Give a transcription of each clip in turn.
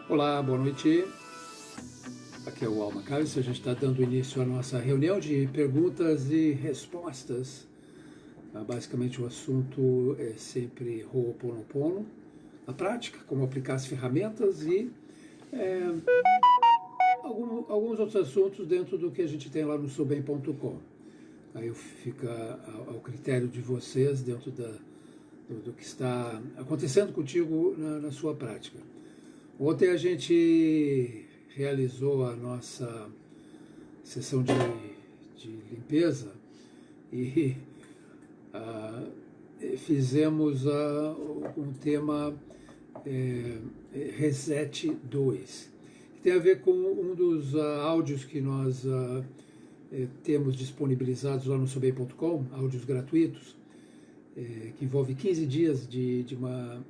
Olá, boa noite. Aqui é o Alma Carlos. A gente está dando início à nossa reunião de perguntas e respostas. Basicamente o assunto é sempre Ho'oponopono, a prática, como aplicar as ferramentas e alguns outros assuntos dentro do que a gente tem lá no soubem.com. Aí fica ao critério de vocês dentro do que está acontecendo contigo na sua prática. Ontem a gente realizou a nossa sessão de limpeza e fizemos um tema Reset 2, que tem a ver com um dos áudios que nós temos disponibilizados lá no soubem.com, áudios gratuitos, que envolve 15 dias de uma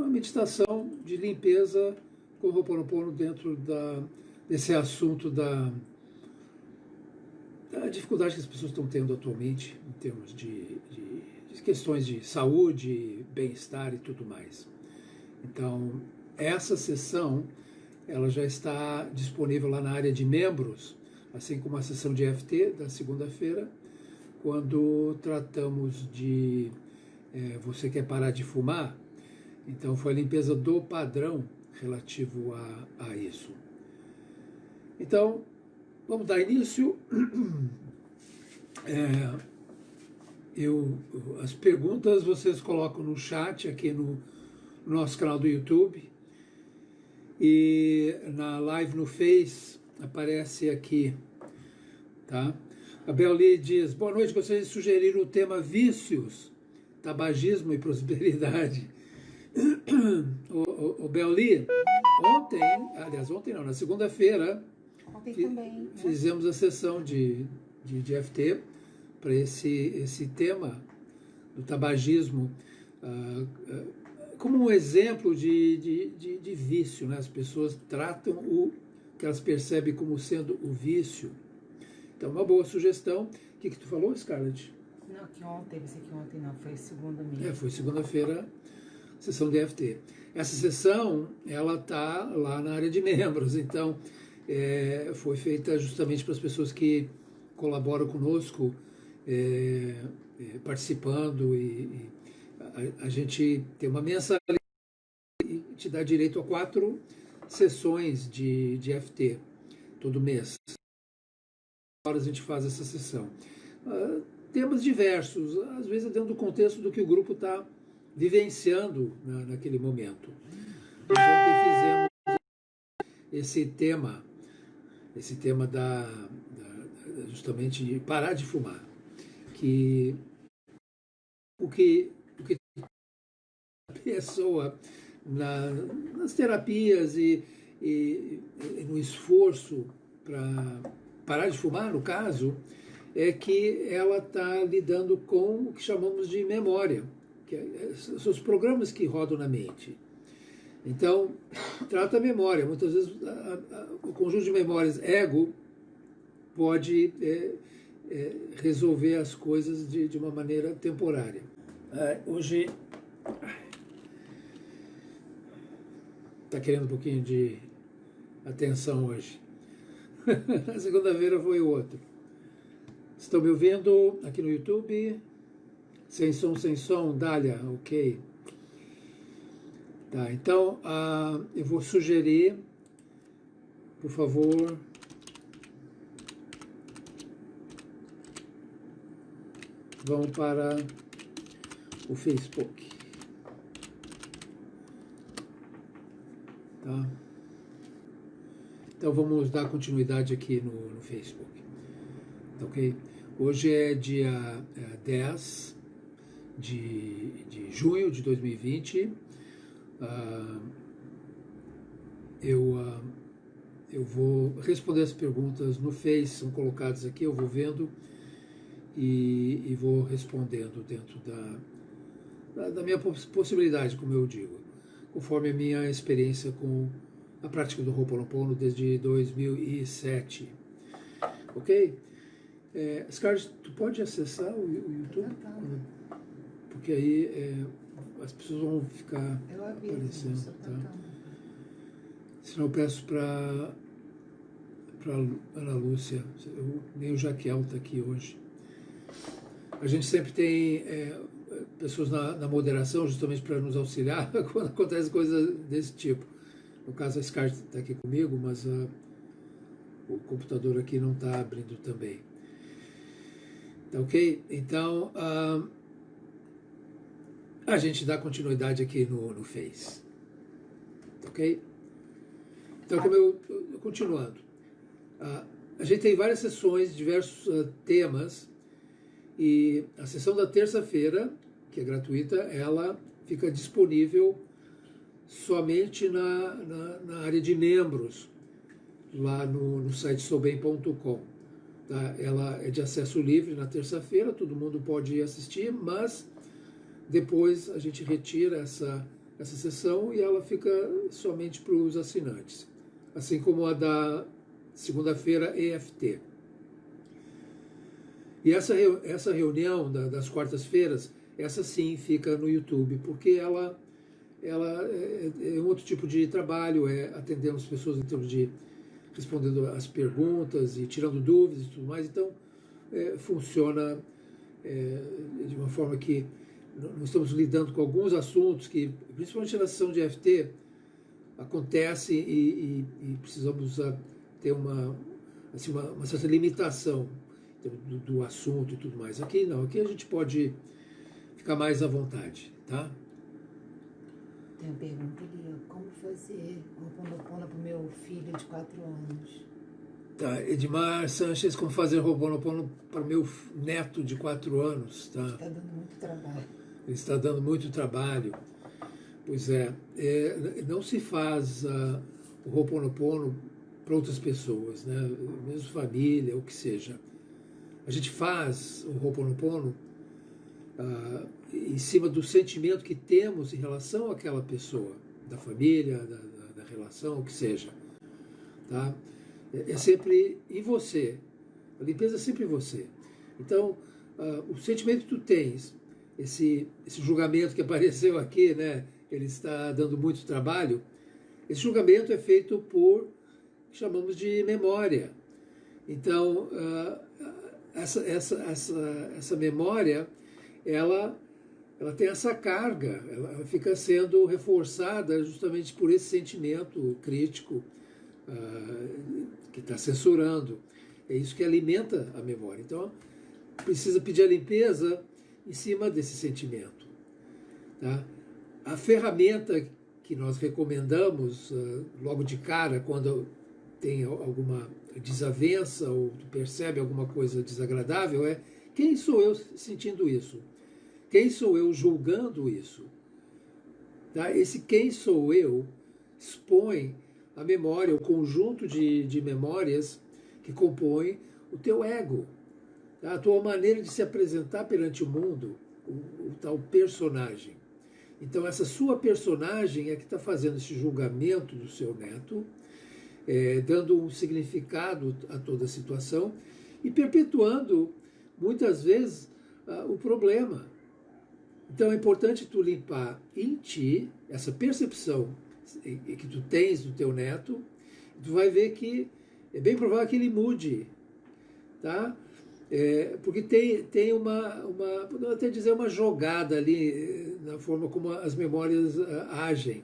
meditação de limpeza com o Ho'oponopono dentro desse assunto da dificuldade que as pessoas estão tendo atualmente em termos de questões de saúde, bem-estar e tudo mais. Então, essa sessão ela já está disponível lá na área de membros, assim como a sessão de EFT da segunda-feira, quando tratamos de você quer parar de fumar. Então foi a limpeza do padrão relativo a isso. Então, vamos dar início. As perguntas vocês colocam no chat aqui no nosso canal do YouTube. E na live no Face aparece aqui, tá? A Belli diz, boa noite, gostaria de sugerir o tema vícios, tabagismo e prosperidade. O Belli, ontem não, na segunda-feira, fizemos a sessão de FT para esse tema do tabagismo como um exemplo de vício, né? As pessoas tratam o que elas percebem como sendo o vício. Então, uma boa sugestão. O que tu falou, Scarlett? Não, que ontem, pensei que ontem não, foi segunda mesmo. Foi segunda-feira, sessão de FT. Essa sessão, ela está lá na área de membros, então foi feita justamente para as pessoas que colaboram conosco, participando, e a gente tem uma mensalidade e te dá direito a 4 sessões de FT todo mês. Agora a gente faz essa sessão. Temas diversos, às vezes dentro do contexto do que o grupo está vivenciando naquele momento. Nós ontem fizemos esse tema justamente de parar de fumar, que o que a pessoa nas terapias e no esforço para parar de fumar, no caso, é que ela está lidando com o que chamamos de memória, que são os programas que rodam na mente. Então, trata a memória. Muitas vezes o conjunto de memórias ego pode resolver as coisas de uma maneira temporária. Hoje está querendo um pouquinho de atenção hoje. Na segunda-feira foi o outro. Estão me ouvindo aqui no YouTube? Sem som, Dália, ok. Tá, então eu vou sugerir, por favor, vão para o Facebook. Tá? Então vamos dar continuidade aqui no Facebook. Tá, ok? Hoje é dia 10 de junho de 2020. Eu vou responder as perguntas no Face, são colocadas aqui, eu vou vendo e vou respondendo dentro da minha possibilidade, como eu digo. conforme a minha experiência com a prática do Ho'oponopono desde 2007. Ok? Scarlett, tu pode acessar o YouTube? Porque aí as pessoas vão ficar aparecendo. Tá? Senão eu peço para Ana Lúcia, nem o Jaquel está aqui hoje. A gente sempre tem pessoas na moderação justamente para nos auxiliar quando acontecem coisas desse tipo. No caso, a Scarlett está aqui comigo, mas o computador aqui não está abrindo também. Tá ok? Então, a gente dá continuidade aqui no Face. Tá ok? Então, continuando. A gente tem várias sessões, diversos temas, e a sessão da terça-feira, que é gratuita, ela fica disponível somente na área de membros, lá no site soubem.com. Tá? Ela é de acesso livre na terça-feira, todo mundo pode assistir, mas depois a gente retira essa sessão e ela fica somente para os assinantes, assim como a da segunda-feira EFT. E essa reunião das quartas-feiras, essa sim fica no YouTube, porque ela é um outro tipo de trabalho, atendendo as pessoas em termos de respondendo as perguntas e tirando dúvidas e tudo mais. Então, funciona de uma forma que nós estamos lidando com alguns assuntos que, principalmente na sessão de EFT, acontece e precisamos ter uma certa limitação do assunto e tudo mais. Aqui não, aqui a gente pode ficar mais à vontade, tá? Tem uma pergunta ali, como fazer Ho'oponopono para o meu filho de 4 anos? Tá, Edmar Sanches, como fazer Ho'oponopono para o meu neto de 4 anos, tá? Está dando muito trabalho. Ele está dando muito trabalho. Pois não se faz o Ho'oponopono para outras pessoas, né? Mesmo família, ou que seja. A gente faz o Ho'oponopono em cima do sentimento que temos em relação àquela pessoa, da família, da relação, o que seja. Tá? É sempre em você. A limpeza é sempre em você. Então, o sentimento que tu tens, esse julgamento que apareceu aqui, né? Ele está dando muito trabalho. Esse julgamento é feito por, chamamos de memória. Então, essa memória, ela tem essa carga, ela fica sendo reforçada justamente por esse sentimento crítico que está censurando. É isso que alimenta a memória. Então, precisa pedir a limpeza em cima desse sentimento. Tá? A ferramenta que nós recomendamos logo de cara, quando tem alguma desavença ou percebe alguma coisa desagradável, é: quem sou eu sentindo isso? Quem sou eu julgando isso? Tá? Esse quem sou eu expõe a memória, o conjunto de memórias que compõem o teu ego, tá? A tua maneira de se apresentar perante o mundo, o tal personagem. Então, essa sua personagem é que está fazendo esse julgamento do seu neto, dando um significado a toda a situação e perpetuando, muitas vezes, o problema. Então, é importante tu limpar em ti essa percepção que tu tens do teu neto. Tu vai ver que é bem provável que ele mude, tá? Porque tem podemos até dizer, uma jogada ali na forma como as memórias agem.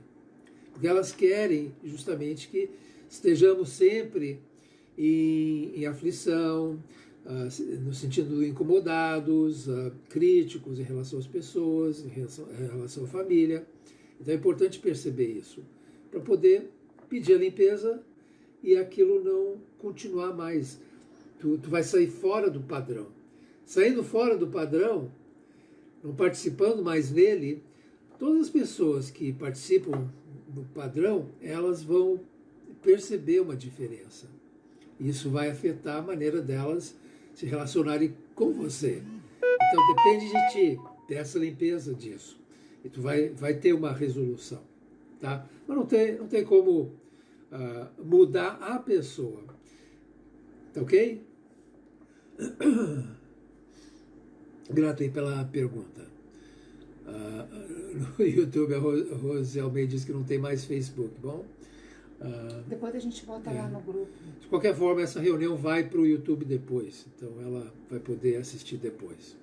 Porque elas querem justamente que estejamos sempre em aflição, no sentido de incomodados, críticos em relação às pessoas, em relação à família. Então é importante perceber isso, para poder pedir a limpeza e aquilo não continuar mais. Tu vai sair fora do padrão. Saindo fora do padrão, não participando mais nele, todas as pessoas que participam do padrão, elas vão perceber uma diferença. Isso vai afetar a maneira delas se relacionarem com você. Então depende de ti, dessa limpeza disso. E tu vai ter uma resolução. tá? Mas não tem como mudar a pessoa, tá ok? Grato aí pela pergunta. No YouTube, a Rose Almeida diz que não tem mais Facebook. Bom, Depois a gente bota lá no grupo. de qualquer forma, essa reunião vai para o YouTube depois, então ela vai poder assistir depois.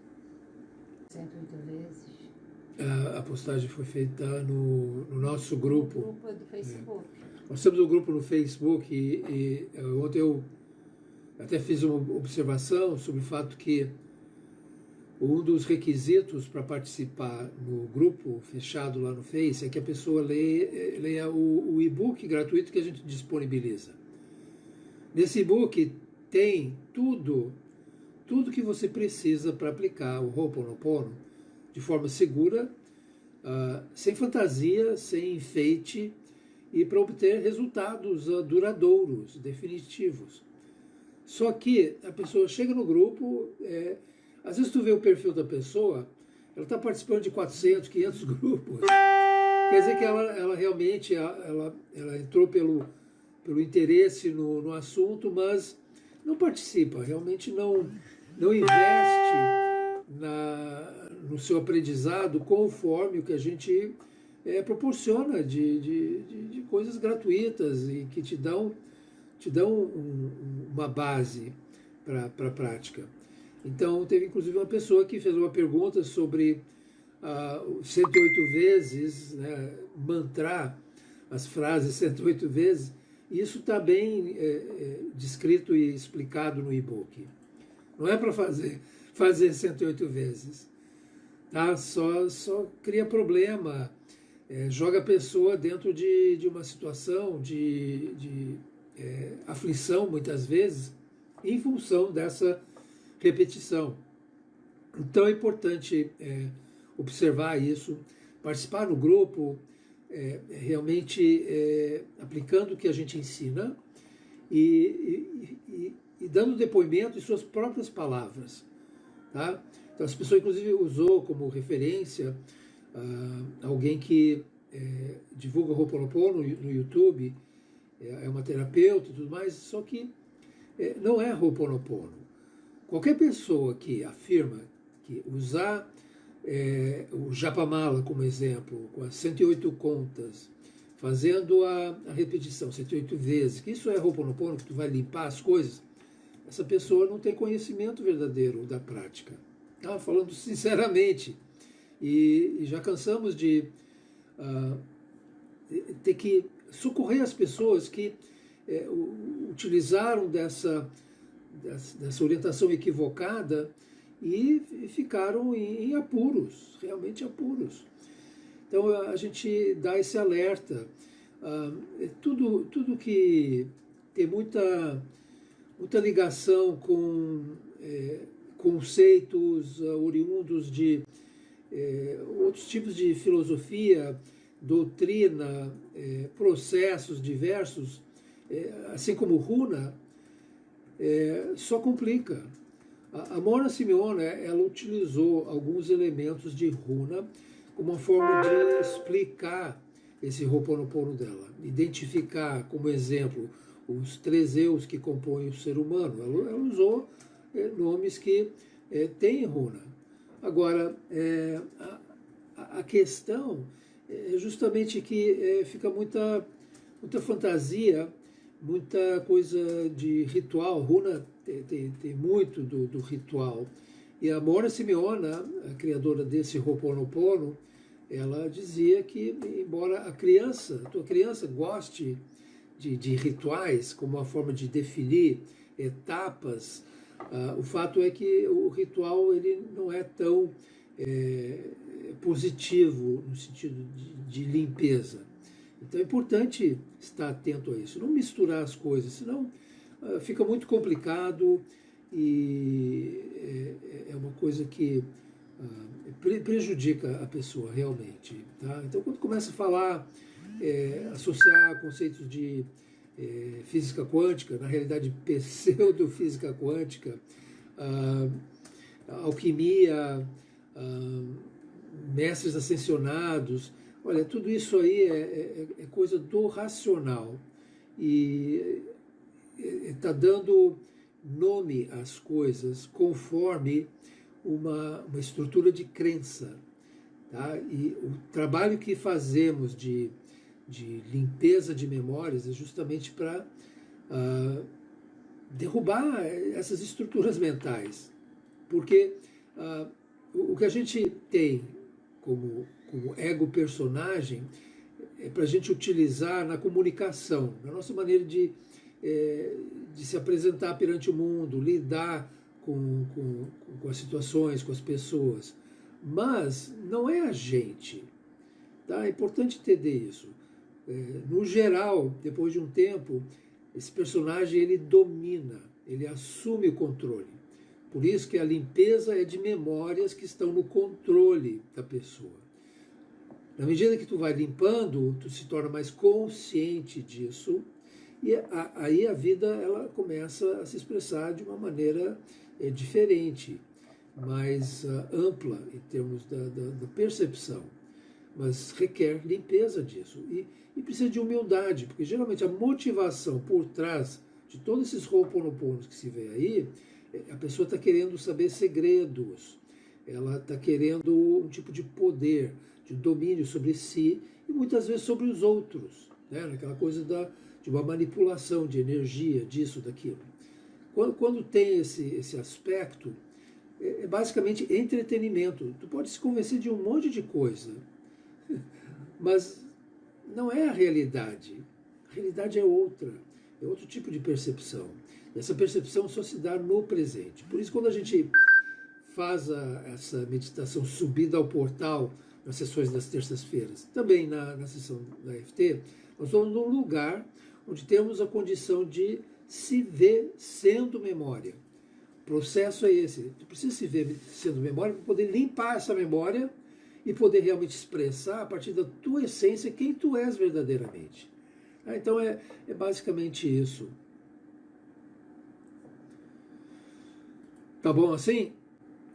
108 vezes. A postagem foi feita no nosso grupo. O grupo é do Facebook. Nós temos um grupo no Facebook e ontem eu até fiz uma observação sobre o fato que um dos requisitos para participar no grupo fechado lá no Face é que a pessoa leia o e-book gratuito que a gente disponibiliza. Nesse e-book tem tudo que você precisa para aplicar o Ho'oponopono de forma segura, sem fantasia, sem enfeite e para obter resultados duradouros, definitivos. Só que a pessoa chega no grupo, às vezes tu vê o perfil da pessoa, ela está participando de 400, 500 grupos. Quer dizer que ela realmente ela entrou pelo interesse no assunto, mas não participa, realmente não investe no seu aprendizado conforme o que a gente proporciona de coisas gratuitas e que te dão uma base para a prática. Então, teve inclusive uma pessoa que fez uma pergunta sobre 108 vezes, né, mantrar as frases 108 vezes, e isso está bem descrito e explicado no e-book. Não é para fazer 108 vezes, tá? Só cria problema, joga a pessoa dentro de uma situação de aflição, muitas vezes, em função dessa repetição. Então é importante observar isso, participar no grupo, realmente aplicando o que a gente ensina e dando depoimento em suas próprias palavras. Tá? Então as pessoas inclusive usou como referência alguém que divulga Ho'oponopono no YouTube, é uma terapeuta e tudo mais, só que não é Ho'oponopono. Qualquer pessoa que afirma que usar o Japamala como exemplo, com as 108 contas, fazendo a repetição 108 vezes, que isso é Ho'oponopono, que tu vai limpar as coisas, essa pessoa não tem conhecimento verdadeiro da prática. Tá? Falando sinceramente. E já cansamos de ter que socorrer as pessoas que utilizaram dessa orientação equivocada e ficaram em apuros, realmente apuros. Então a gente dá esse alerta. Tudo que tem muita ligação com conceitos oriundos de outros tipos de filosofia, doutrina, processos diversos, assim como Runa, só complica. A Mona Simeona, ela utilizou alguns elementos de Runa como uma forma de explicar esse Ho'oponopono dela, identificar como exemplo os 3 eus que compõem o ser humano. Ela usou nomes que têm Runa. Agora, a questão é justamente que fica muita fantasia, muita coisa de ritual. Runa tem muito do ritual. E a Mona Simeona, a criadora desse Ho'oponopono, ela dizia que, embora a tua criança goste de rituais como uma forma de definir etapas, o fato é que o ritual ele não é tão positivo no sentido de limpeza. Então é importante estar atento a isso, não misturar as coisas, senão fica muito complicado e é uma coisa que prejudica a pessoa realmente. Tá? Então quando começa a falar, associar conceitos de física quântica, na realidade pseudofísica quântica, alquimia, mestres ascensionados, Olha, tudo isso aí é coisa do racional e está dando nome às coisas conforme uma estrutura de crença. Tá? E o trabalho que fazemos de limpeza de memórias é justamente para derrubar essas estruturas mentais. Porque o que a gente tem como ego personagem é para a gente utilizar na comunicação, na nossa maneira de se apresentar perante o mundo, lidar com as situações, com as pessoas. Mas não é a gente. Tá? É importante entender isso. No geral, depois de um tempo, esse personagem ele domina, ele assume o controle. Por isso que a limpeza é de memórias que estão no controle da pessoa. Na medida que tu vai limpando, tu se torna mais consciente disso e aí a vida ela começa a se expressar de uma maneira diferente, mais ampla em termos da percepção. Mas requer limpeza disso e precisa de humildade, porque geralmente a motivação por trás de todos esses ho'oponoponos que se vê aí, a pessoa está querendo saber segredos, ela está querendo um tipo de poder, de domínio sobre si e muitas vezes sobre os outros, né? Aquela coisa de uma manipulação de energia, disso, daquilo. Quando tem esse aspecto, é basicamente entretenimento. Tu pode se convencer de um monte de coisa, mas não é a realidade. A realidade é outra, é outro tipo de percepção. E essa percepção só se dá no presente. Por isso, quando a gente faz essa meditação subida ao portal nas sessões das terças-feiras, também na sessão da EFT, nós vamos num lugar onde temos a condição de se ver sendo memória. O processo é esse. Tu precisa se ver sendo memória para poder limpar essa memória e poder realmente expressar a partir da tua essência quem tu és verdadeiramente. Então é basicamente isso. Tá bom assim?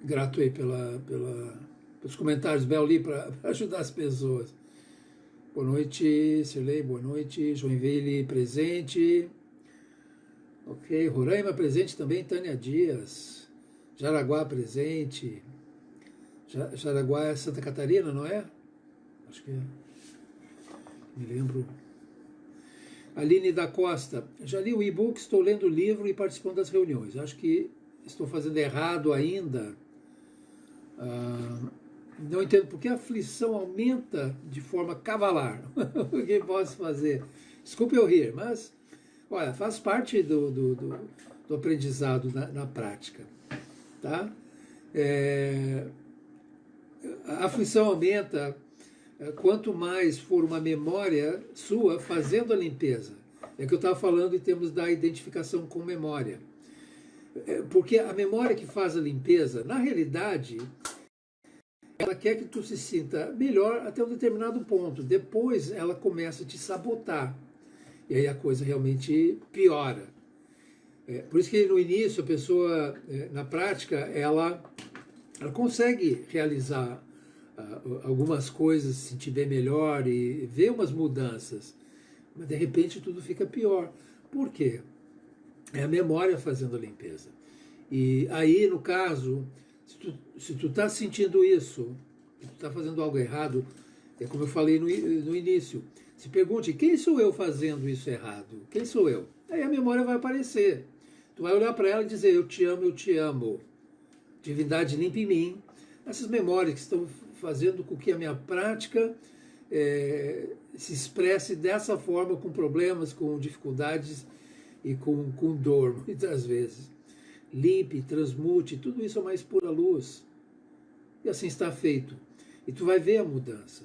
Grato aí pelos comentários, Beli, para ajudar as pessoas. Boa noite, Cirlei, boa noite. Joinville presente. Ok, Roraima presente também, Tânia Dias. Jaraguá presente. Jaraguá é Santa Catarina, não é? Acho que é. Me lembro. Aline da Costa. Já li o e-book, estou lendo o livro e participando das reuniões. Acho que estou fazendo errado ainda. Não entendo por que a aflição aumenta de forma cavalar. O que posso fazer? Desculpe eu rir, mas olha, faz parte do aprendizado na prática. Tá? A aflição aumenta quanto mais for uma memória sua fazendo a limpeza. É que eu estava falando em termos da identificação com memória. Porque a memória que faz a limpeza, na realidade, ela quer que tu se sinta melhor até um determinado ponto. Depois ela começa a te sabotar. E aí a coisa realmente piora. Por isso que no início a pessoa, na prática, ela consegue realizar algumas coisas, se sentir bem melhor e ver umas mudanças. Mas de repente tudo fica pior. Por quê? É a memória fazendo a limpeza. E aí, no caso, se tu está sentindo isso, se tu está fazendo algo errado, é como eu falei no início, se pergunte, quem sou eu fazendo isso errado? Quem sou eu? Aí a memória vai aparecer. Tu vai olhar para ela e dizer, eu te amo, eu te amo. Divindade limpa em mim. Essas memórias que estão fazendo com que a minha prática se expresse dessa forma, com problemas, com dificuldades e com dor, muitas vezes. Limpe, transmute, tudo isso é mais pura luz. E assim está feito. E tu vai ver a mudança.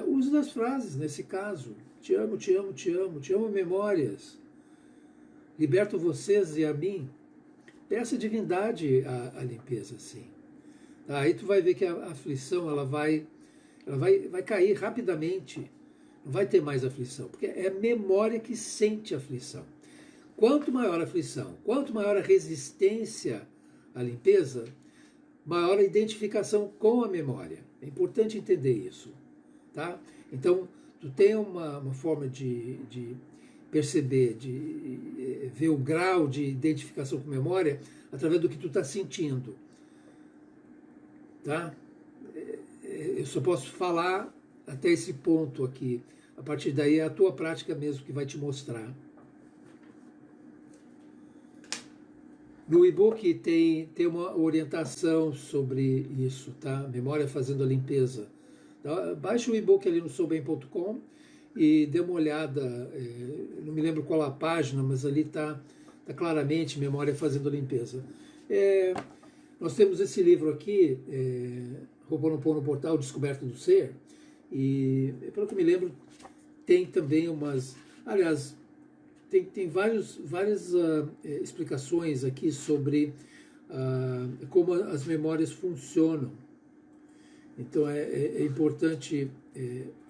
Use das frases, nesse caso. Te amo, te amo, te amo, te amo memórias. Liberto vocês e a mim. Peça a divindade a limpeza, sim. Aí tu vai ver que a aflição ela vai cair rapidamente. Não vai ter mais aflição, porque é a memória que sente a aflição. Quanto maior a aflição, quanto maior a resistência à limpeza, maior a identificação com a memória. É importante entender isso. tá? Então, tu tem uma forma de perceber, de ver o grau de identificação com memória através do que tu está sentindo, tá? Eu só posso falar até esse ponto aqui. A partir daí é a tua prática mesmo que vai te mostrar. No e-book tem uma orientação sobre isso, tá? Memória fazendo a limpeza. Tá? Baixa o e-book ali no soubem.com e dê uma olhada. Não me lembro qual a página, mas ali está claramente Memória fazendo a limpeza. Nós temos esse livro aqui, Ho'oponopono Portal Descoberta do Ser, e pelo que me lembro tem também umas... Aliás, tem várias explicações aqui sobre como as memórias funcionam. Então é importante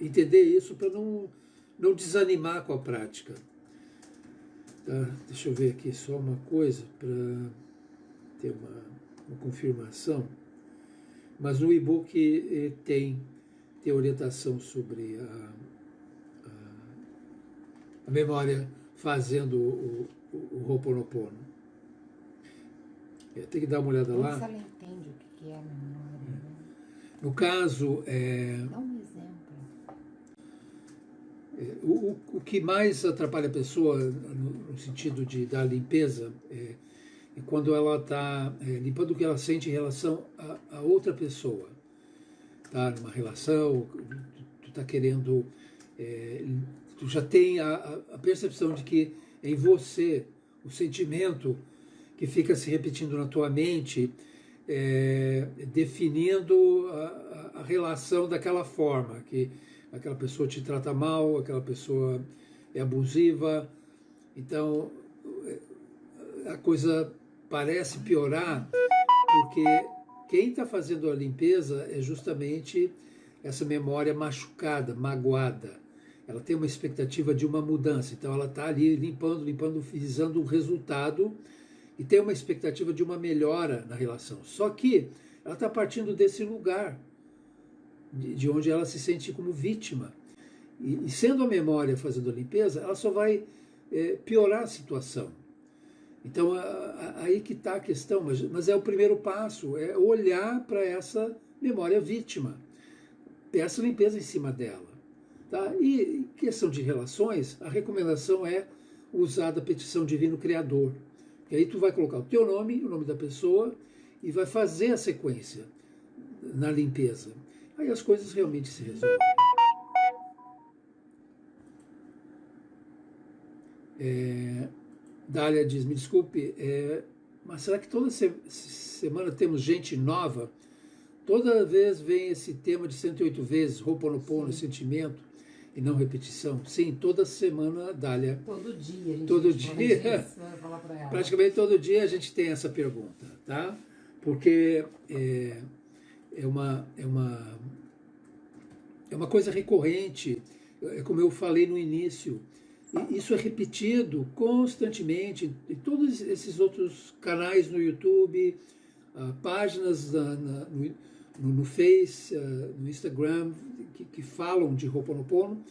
entender isso para não desanimar com a prática. Tá? Deixa eu ver aqui só uma coisa para ter uma confirmação. Mas no e-book tem orientação sobre a memória fazendo o Ho'oponopono. Tem que dar uma olhada lá. Ela entende o que é a memória. Né? No caso, dá um exemplo. O que mais atrapalha a pessoa no sentido de dar limpeza é quando ela está limpando o que ela sente em relação a outra pessoa. Tá? Numa relação, tu está querendo... tu já tem a percepção de que em você o sentimento que fica se repetindo na tua mente, definindo a relação daquela forma, que aquela pessoa te trata mal, aquela pessoa é abusiva. Então a coisa parece piorar porque quem está fazendo a limpeza é justamente essa memória machucada, magoada. Ela tem uma expectativa de uma mudança, então ela está ali limpando, visando um resultado e tem uma expectativa de uma melhora na relação. Só que ela está partindo desse lugar, de onde ela se sente como vítima. E sendo a memória fazendo a limpeza, ela só vai piorar a situação. Então aí que está a questão, mas é o primeiro passo, é olhar para essa memória vítima, peça limpeza em cima dela. Tá? E em questão de relações, a recomendação é usar a petição Divino Criador. E aí tu vai colocar o teu nome, o nome da pessoa, e vai fazer a sequência na limpeza. Aí as coisas realmente se resolvem. Dália diz, me desculpe, mas será que toda semana temos gente nova? Toda vez vem esse tema de 108 vezes, Ho'oponopono, sentimento e não repetição. Sim, toda semana, Dália. Todo dia. Todo dia. Praticamente todo dia a gente tem essa pergunta, tá? Porque é uma coisa recorrente, como eu falei no início. Isso é repetido constantemente em todos esses outros canais no YouTube, páginas no Face, no Instagram, que falam de Ho'oponopono.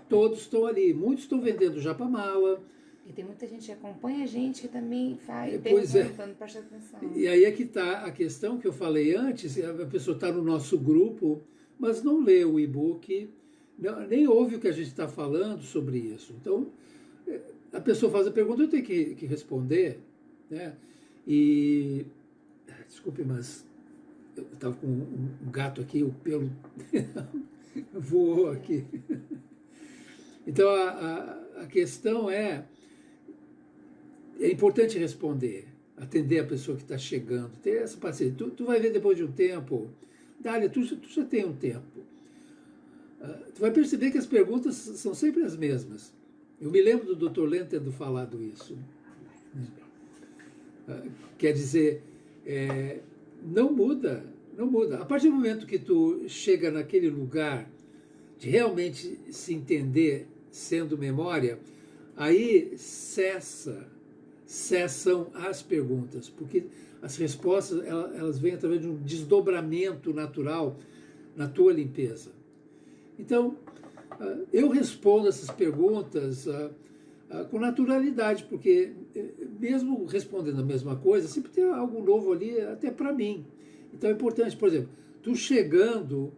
Todos estão ali. Muitos estão vendendo japamala. E tem muita gente que acompanha a gente que também faz, perguntando, presta atenção. E aí é que está a questão que eu falei antes, a pessoa está no nosso grupo, mas não lê o e-book, nem ouve o que a gente está falando sobre isso. Então, a pessoa faz a pergunta, eu tenho que responder, né? E, desculpe, mas eu estava com um gato aqui, o pelo voou aqui. Então, a questão é importante responder, atender a pessoa que está chegando, ter essa paciência. Tu vai ver depois de um tempo, Dália, tu já tem um tempo. Tu vai perceber que as perguntas são sempre as mesmas. Eu me lembro do Dr. Len tendo falado isso. Quer dizer, não muda. A partir do momento que tu chega naquele lugar de realmente se entender sendo memória, aí cessam as perguntas, porque as respostas elas vêm através de um desdobramento natural na tua limpeza. Então, eu respondo essas perguntas com naturalidade, porque mesmo respondendo a mesma coisa, sempre tem algo novo ali, até para mim. Então é importante, por exemplo, tu chegando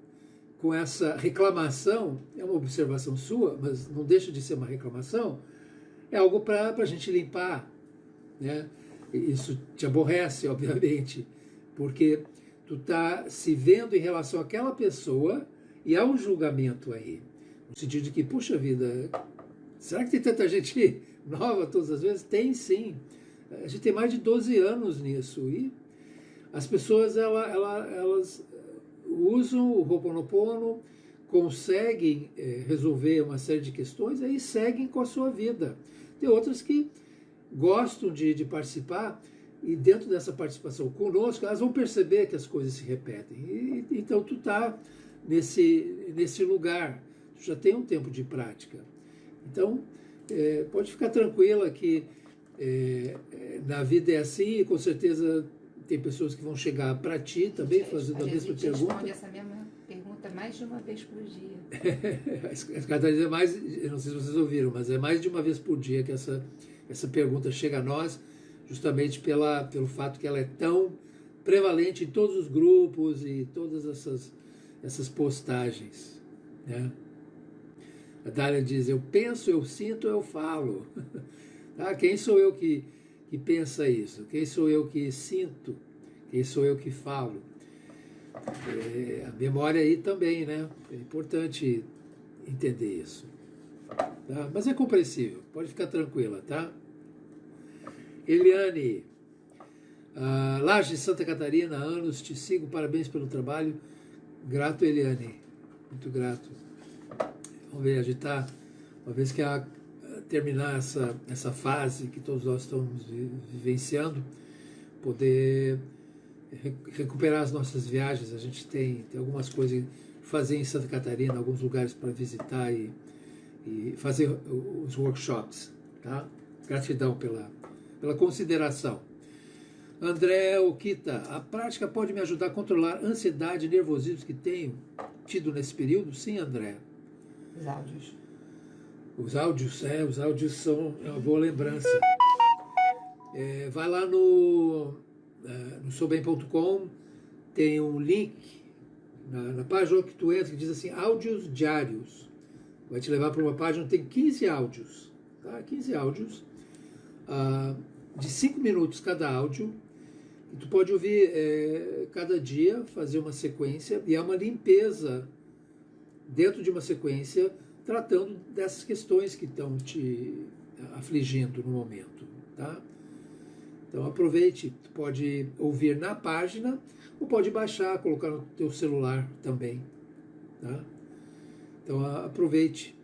com essa reclamação, é uma observação sua, mas não deixa de ser uma reclamação, é algo para a gente limpar, né? Isso te aborrece, obviamente, porque tu tá se vendo em relação àquela pessoa e há um julgamento aí, no sentido de que, puxa vida, será que tem tanta gente nova todas as vezes? Tem sim. A gente tem mais de 12 anos nisso e as pessoas elas usam o Ho'oponopono, conseguem resolver uma série de questões e aí seguem com a sua vida. Tem outras que gostam de participar e dentro dessa participação conosco, elas vão perceber que as coisas se repetem. Então tu tá nesse lugar, tu já tem um tempo de prática. Então, pode ficar tranquila que na vida é assim e com certeza tem pessoas que vão chegar para ti também fazendo a mesma pergunta. A gente responde essa mesma pergunta mais de uma vez por dia. Cada vez é mais, eu não sei se vocês ouviram, mas é mais de uma vez por dia que essa pergunta chega a nós, justamente pelo fato que ela é tão prevalente em todos os grupos e todas essas postagens, né? A Dália diz, eu penso, eu sinto, eu falo. Tá? Quem sou eu que pensa isso? Quem sou eu que sinto? Quem sou eu que falo? A memória aí também, né? É importante entender isso. Tá? Mas é compreensível, pode ficar tranquila, tá? Eliane, Laje, Santa Catarina, anos, te sigo, parabéns pelo trabalho. Grato, Eliane, muito grato. Vamos ver, agitar, uma vez que terminar essa fase que todos nós estamos vivenciando, poder recuperar as nossas viagens. A gente tem algumas coisas a fazer em Santa Catarina, alguns lugares para visitar e fazer os workshops, tá? Gratidão pela consideração. André Okita, a prática pode me ajudar a controlar a ansiedade e nervosismo que tenho tido nesse período? Sim, André. Os áudios. Os áudios são uma boa lembrança. Vai lá no soubem.com, tem um link na página que tu entra que diz assim, áudios diários. Vai te levar para uma página que tem 15 áudios, tá? 15 áudios, de 5 minutos cada áudio, e tu pode ouvir cada dia, fazer uma sequência, e é uma limpeza dentro de uma sequência, tratando dessas questões que estão te afligindo no momento, tá? Então aproveite, tu pode ouvir na página ou pode baixar, colocar no teu celular também, tá? Então aproveite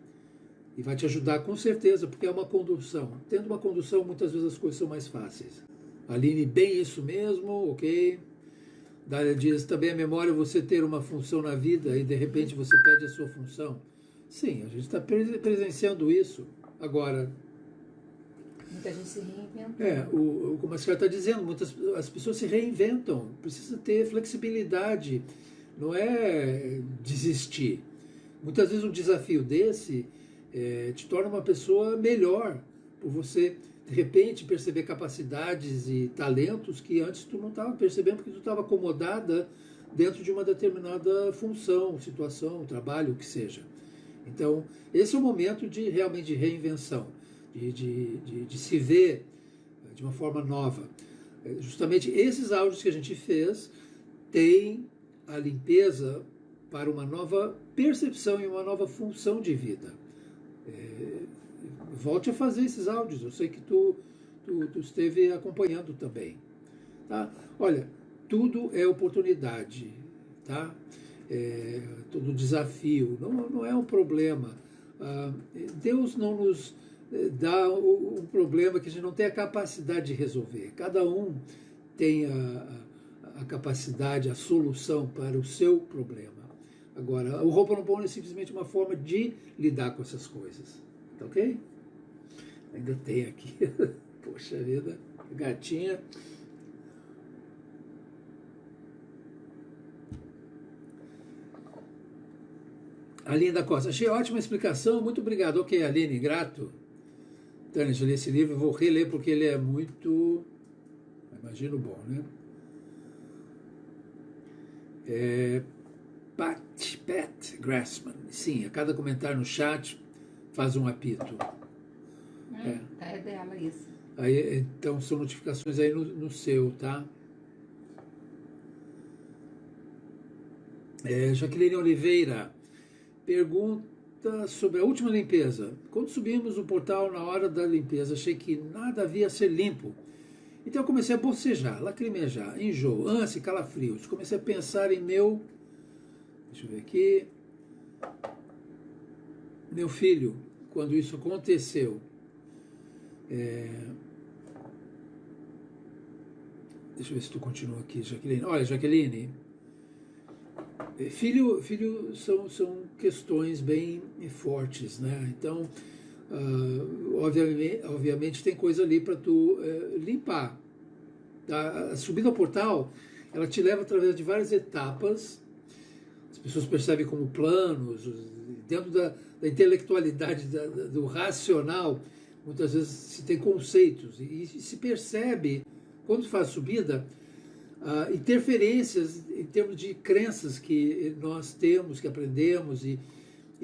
e vai te ajudar com certeza, porque é uma condução. Tendo uma condução, muitas vezes as coisas são mais fáceis. Aline, bem isso mesmo, ok? Dália diz, também a memória é você ter uma função na vida e de repente você perde a sua função. Sim, a gente está presenciando isso agora. Muita gente se reinventa. Como a senhora está dizendo, as pessoas se reinventam. Precisa ter flexibilidade, não é desistir. Muitas vezes um desafio desse te torna uma pessoa melhor, por você, de repente, perceber capacidades e talentos que antes tu não estava percebendo, porque tu estava acomodada dentro de uma determinada função, situação, trabalho, o que seja. Então, esse é o momento realmente de reinvenção, de se ver de uma forma nova. Justamente esses áudios que a gente fez têm a limpeza para uma nova percepção e uma nova função de vida. Volte a fazer esses áudios, eu sei que tu esteve acompanhando também. Tá? Olha, tudo é oportunidade, tá? Todo desafio, não é um problema. Deus não nos dá um problema que a gente não tem a capacidade de resolver. Cada um tem a capacidade, a solução para o seu problema. Agora, o Ho'oponopono é simplesmente uma forma de lidar com essas coisas. Tá ok? Ainda tem aqui. Poxa vida, gatinha. Aline da Costa, achei ótima explicação, muito obrigado. Ok, Aline, grato. Tânia, já li esse livro, vou reler porque ele é muito, imagino, bom, né? Pat Grassman, sim, a cada comentário no chat faz um apito. É dela isso. Aí, então são notificações aí no seu, tá? Jaqueline Oliveira pergunta sobre a última limpeza. Quando subimos o portal na hora da limpeza, achei que nada havia a ser limpo. Então eu comecei a bocejar, lacrimejar, enjoo, ânsia, calafrios. Comecei a pensar em meu... Deixa eu ver aqui. Meu filho, quando isso aconteceu. Deixa eu ver se tu continua aqui, Jaqueline. Olha, Jaqueline, filho são questões bem fortes, né? Então, obviamente tem coisa ali para tu limpar. A subida ao portal, ela te leva através de várias etapas. As pessoas percebem como planos, dentro da intelectualidade, do racional, muitas vezes se tem conceitos, e se percebe, quando faz subida, interferências em termos de crenças que nós temos, que aprendemos, e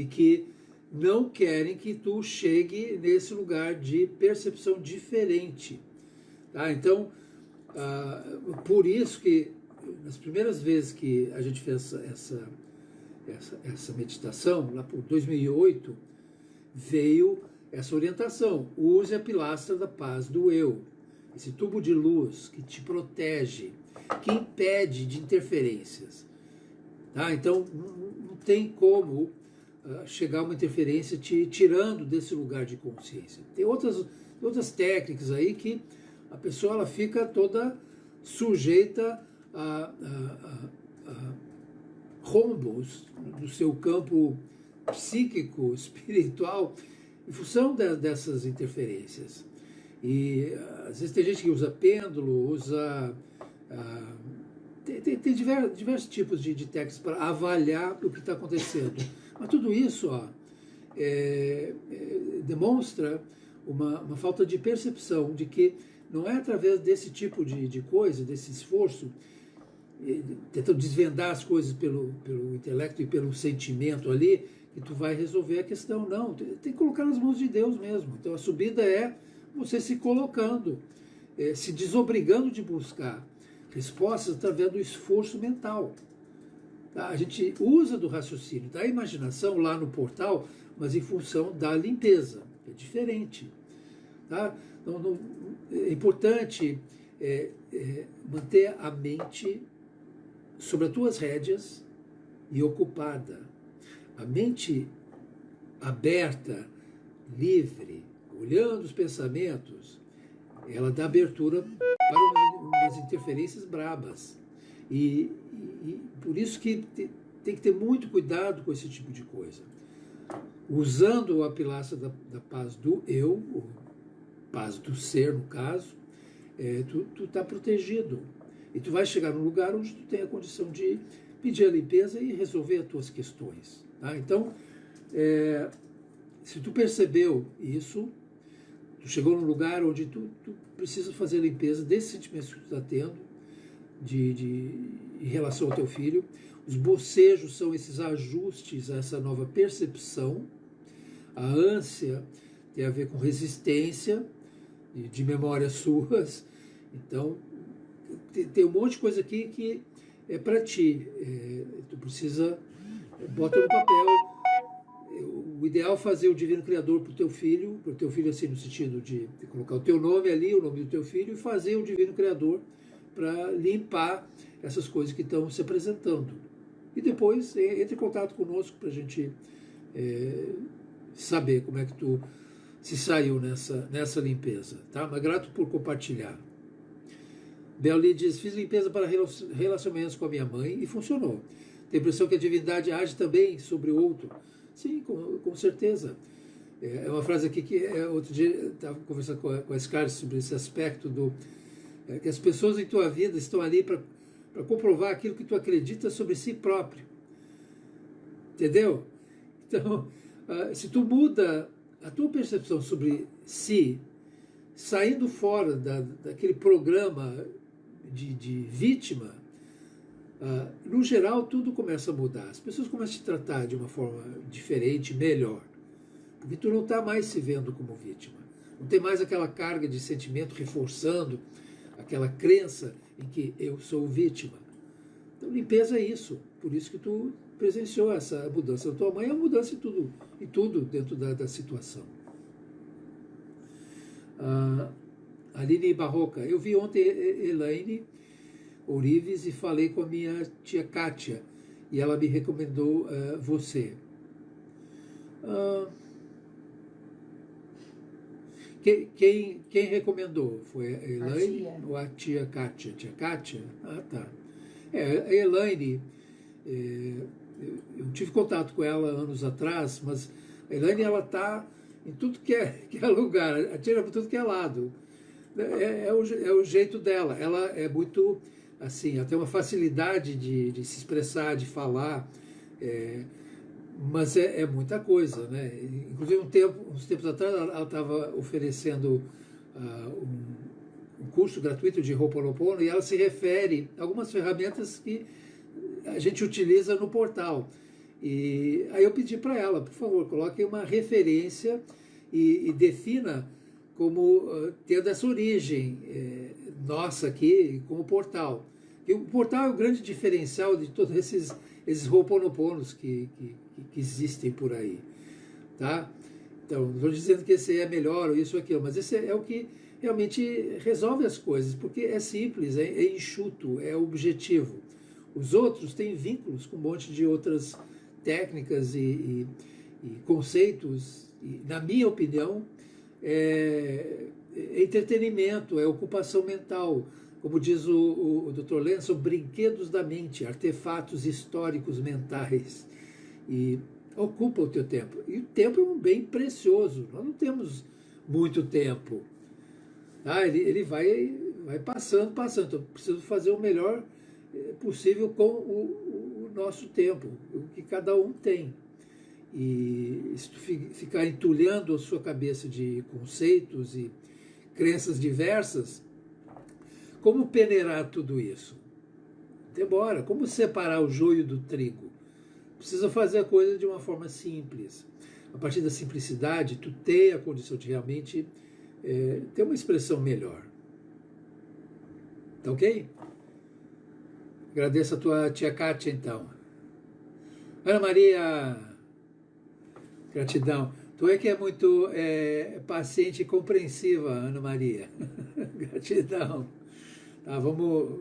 que não querem que tu chegue nesse lugar de percepção diferente. Tá? Então, por isso que nas primeiras vezes que a gente fez essa meditação, lá por 2008, veio essa orientação: use a pilastra da paz do eu, esse tubo de luz que te protege, que impede de interferências. Tá? Então, não tem como chegar uma interferência te tirando desse lugar de consciência. Tem outras técnicas aí que a pessoa ela fica toda sujeita a rombos do seu campo psíquico, espiritual, em função dessas interferências. E às vezes tem gente que usa pêndulo, usa... tem diversos tipos de técnicas para avaliar o que está acontecendo. Mas tudo isso demonstra uma falta de percepção de que não é através desse tipo de coisa, desse esforço, tentando desvendar as coisas pelo intelecto e pelo sentimento ali, que tu vai resolver a questão. Não, tem que colocar nas mãos de Deus mesmo. Então a subida é você se colocando, se desobrigando de buscar respostas através do esforço mental. Tá? A gente usa do raciocínio, da imaginação lá no portal, mas em função da limpeza. É diferente. Tá? É importante manter a mente sobre as tuas rédeas e ocupada. A mente aberta, livre, olhando os pensamentos, ela dá abertura para umas interferências brabas. E por isso que tem que ter muito cuidado com esse tipo de coisa. Usando a pilastra da paz do eu, ou paz do ser, no caso, tu está protegido. E tu vai chegar num lugar onde tu tem a condição de pedir a limpeza e resolver as tuas questões. Tá? Então, se tu percebeu isso, tu chegou num lugar onde tu precisa fazer a limpeza desses sentimentos que tu está tendo em relação ao teu filho. Os bocejos são esses ajustes a essa nova percepção. A ânsia tem a ver com resistência de memórias suas. Então, tem um monte de coisa aqui que é para ti. Tu precisa, bota no papel. O ideal é fazer o Divino Criador para o teu filho assim, no sentido de colocar o teu nome ali, o nome do teu filho, e fazer o Divino Criador para limpar essas coisas que estão se apresentando. E depois entre em contato conosco para a gente saber como é que tu se saiu nessa limpeza. Tá? Mas grato por compartilhar. Belli diz: fiz limpeza para relacionamentos com a minha mãe e funcionou. Tem a impressão que a divindade age também sobre o outro. Sim, com certeza. É uma frase aqui que outro dia eu estava conversando com a Scarlett sobre esse aspecto que as pessoas em tua vida estão ali para comprovar aquilo que tu acredita sobre si próprio. Entendeu? Então, se tu muda a tua percepção sobre si, saindo fora daquele programa de vítima, no geral tudo começa a mudar. As pessoas começam a te tratar de uma forma diferente, melhor. Porque tu não está mais se vendo como vítima. Não tem mais aquela carga de sentimento reforçando aquela crença em que eu sou vítima. Então, limpeza é isso. Por isso que tu presenciou essa mudança da tua mãe, é uma mudança em tudo dentro da situação. Aline Barroca, eu vi ontem Elaine Ourives e falei com a minha tia Kátia e ela me recomendou você. Quem recomendou? Foi a Elaine ou a tia Kátia? Tia Kátia? Ah, tá. A Elaine, eu tive contato com ela anos atrás, mas a Elaine, ela está em tudo que é lugar, atira para tudo que é lado. É o jeito dela. Ela é muito, assim, ela tem uma facilidade de se expressar, de falar, mas é muita coisa, né? Inclusive, uns tempos atrás, ela estava oferecendo um curso gratuito de Ho'oponopono e ela se refere a algumas ferramentas que a gente utiliza no portal. E aí eu pedi para ela, por favor, coloque uma referência e defina como tendo essa origem nossa aqui como portal. E o portal é o grande diferencial de todos esses Ho'oponoponos que existem por aí, tá? Então, não estou dizendo que esse é melhor ou isso ou aquilo, mas esse é o que realmente resolve as coisas, porque é simples, é enxuto, é objetivo. Os outros têm vínculos com um monte de outras técnicas e conceitos, e, na minha opinião, é entretenimento, é ocupação mental. Como diz o Dr. Lenz, são brinquedos da mente, artefatos históricos mentais. E ocupa o teu tempo. E o tempo é um bem precioso. Nós não temos muito tempo. Ele vai passando. Então, preciso fazer o melhor possível com o nosso tempo, o que cada um tem. E se tu ficar entulhando a sua cabeça de conceitos e crenças diversas, como peneirar tudo isso? Demora. Como separar o joio do trigo? Precisa fazer a coisa de uma forma simples. A partir da simplicidade, tu tem a condição de realmente ter uma expressão melhor. Tá ok? Agradeço a tua tia Kátia, então. Ana Maria, gratidão. Tu é que é muito paciente e compreensiva, Ana Maria. Gratidão. Tá, vamos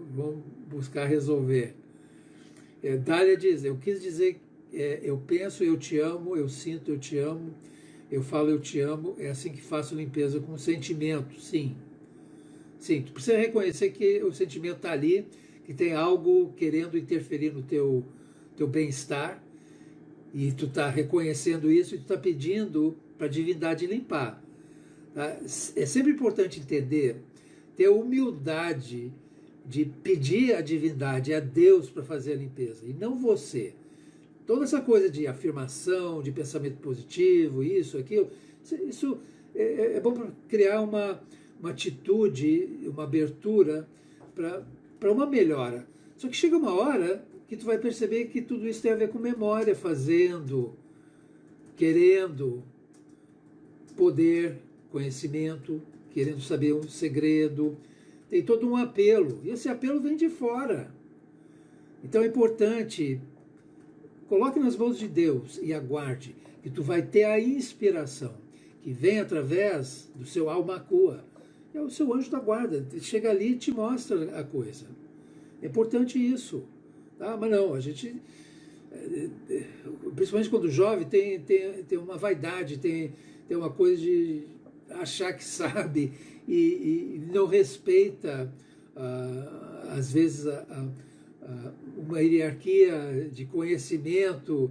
buscar resolver. Dália diz, eu quis dizer, eu penso, eu te amo, eu sinto, eu te amo, eu falo, eu te amo, é assim que faço limpeza com sentimento. Sim. Sim, tu precisa reconhecer que o sentimento está ali, que tem algo querendo interferir no teu bem-estar, e tu está reconhecendo isso e tu está pedindo para a divindade limpar. Tá? É sempre importante entender, ter humildade de pedir à divindade, a Deus, para fazer a limpeza, e não você. Toda essa coisa de afirmação, de pensamento positivo, isso, aquilo, isso é bom para criar uma atitude, uma abertura para uma melhora. Só que chega uma hora que tu vai perceber que tudo isso tem a ver com memória, fazendo, querendo poder, conhecimento, querendo saber um segredo. Tem todo um apelo, e esse apelo vem de fora. Então é importante, coloque nas mãos de Deus e aguarde que tu vai ter a inspiração, que vem através do seu alma-cua. É o seu anjo da guarda, chega ali e te mostra a coisa. É importante isso. Tá? Mas não, a gente, principalmente quando jovem, tem uma vaidade, tem uma coisa de achar que sabe e não respeita, às vezes, uma hierarquia de conhecimento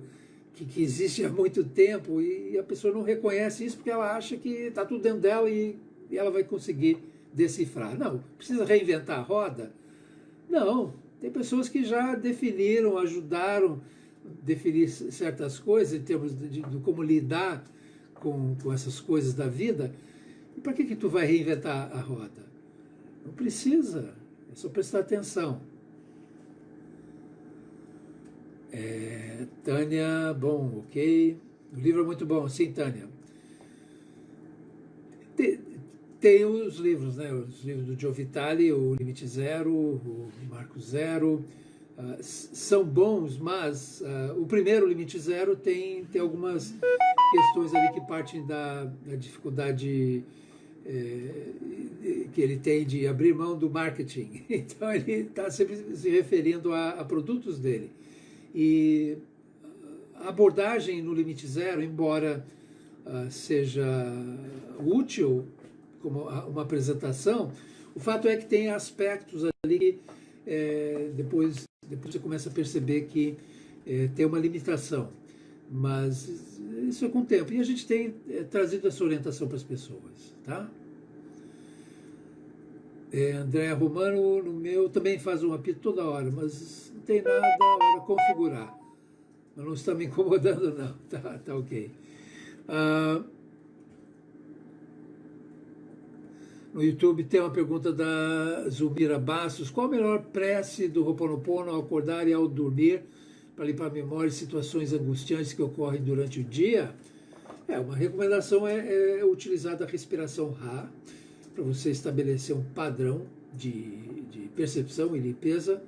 que existe há muito tempo, e a pessoa não reconhece isso porque ela acha que está tudo dentro dela e ela vai conseguir decifrar. Não, precisa reinventar a roda? Não, tem pessoas que já definiram, ajudaram definir certas coisas em termos de como lidar com essas coisas da vida. E para que tu vai reinventar a roda? Não precisa, é só prestar atenção. Tânia, bom, ok. O livro é muito bom, sim, Tânia. Tem os livros, né? Os livros do Joe Vitale, o Limite Zero, o Marco Zero, são bons, mas o primeiro, Limite Zero, tem algumas questões ali que partem da dificuldade que ele tem de abrir mão do marketing. Então ele está sempre se referindo a produtos dele. E a abordagem no Limite Zero, embora seja útil como uma apresentação, o fato é que tem aspectos ali que depois você começa a perceber que tem uma limitação. Mas isso é com o tempo. E a gente tem trazido essa orientação para as pessoas, tá? Andréa Romano, no meu, também faz um apito toda hora, mas não tem nada a configurar. Mas não está me incomodando, não. Tá ok. No YouTube tem uma pergunta da Zulmira Bastos. Qual a melhor prece do Ho'oponopono ao acordar e ao dormir para limpar a memória de situações angustiantes que ocorrem durante o dia? Uma recomendação é utilizar a respiração Ra, para você estabelecer um padrão de percepção e limpeza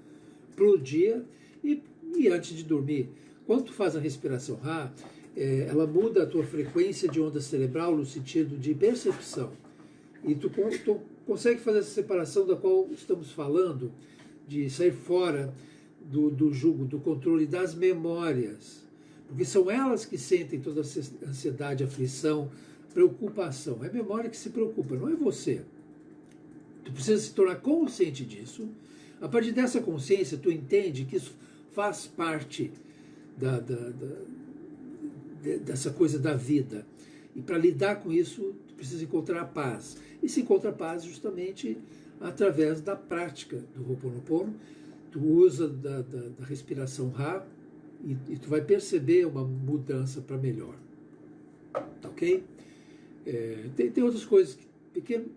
para o dia e antes de dormir. Quando tu faz a respiração Ra, ela muda a tua frequência de onda cerebral no sentido de percepção. E tu consegue fazer essa separação da qual estamos falando, de sair fora do jugo, do controle das memórias. Porque são elas que sentem toda a ansiedade, aflição, preocupação. É a memória que se preocupa, não é você. Tu precisa se tornar consciente disso. A partir dessa consciência, tu entende que isso faz parte dessa coisa da vida. E para lidar com isso, tu precisa encontrar a paz. E se encontra a paz justamente através da prática do Ho'oponopono. Tu usa da respiração Ra e tu vai perceber uma mudança para melhor. Tá ok? Tem outras coisas,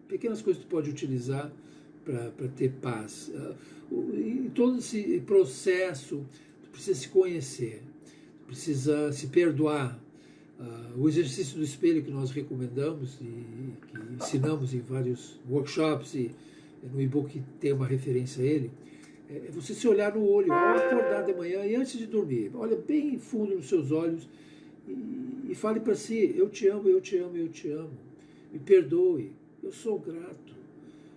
pequenas coisas que tu pode utilizar para ter paz. Em todo esse processo, tu precisa se conhecer, tu precisa se perdoar. O exercício do espelho que nós recomendamos e que ensinamos em vários workshops e no e-book tem uma referência a ele, é você se olhar no olho ao acordar de manhã e antes de dormir. Olha bem fundo nos seus olhos e fale para si: eu te amo, eu te amo, eu te amo. Me perdoe, eu sou grato.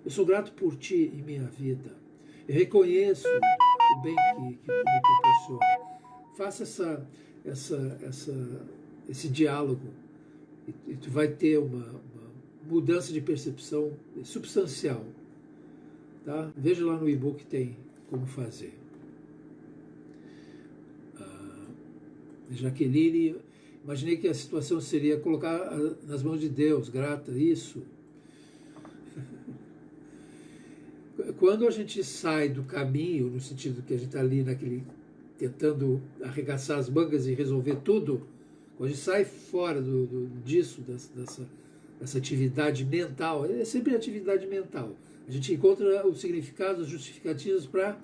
Eu sou grato por ti em minha vida. Eu reconheço o bem que tu me proporciona. Faça esse diálogo e tu vai ter uma mudança de percepção substancial. Tá? Veja lá no e-book, tem como fazer. Jaqueline, imaginei que a situação seria colocar nas mãos de Deus, grata, isso. Quando a gente sai do caminho, no sentido que a gente está ali tentando arregaçar as mangas e resolver tudo, quando a gente sai fora disso, dessa atividade mental, é sempre atividade mental. A gente encontra os significados, as justificativas para